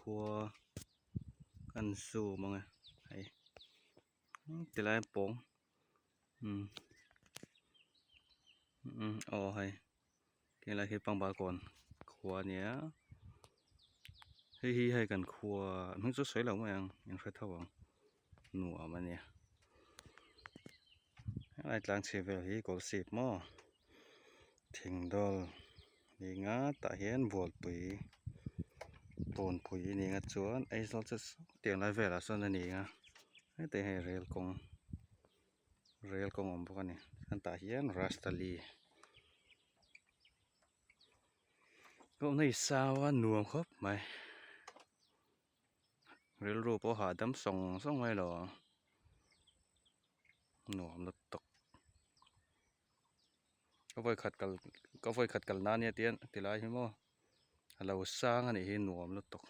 ครัวกันสู่มั้งไงไอ้แต่ละโป่งอ๋อให้ที่ละเฮ็ดปังบาก่อนครัวเนี่ยเฮ้ยให้กันครัวมันสวยๆแล้วมั้งยังค่อยเท่าหนัวมันเนี่ยไอ้จางเสเวลฮีก็เสพหม้อถิงดอลนี่งาตะเฮียนบวลปุ๋ยปนปุ๋ยนี่งาจวนไอ้เราจะเตียงไรเวลาส่วนนี้งาแต่ให้เรลกงอมพวกนี้กันตะเฮียนรัสตาลีก็ในสาวหนวมครับไหมเรลรูปหาดำส่งไว้หรอหนวมรถตกก็ไฟขัดกันนานเนี่ยเตียนติลายใช่มั้ยเราสร้างอันนี้ให้หนวมรถตก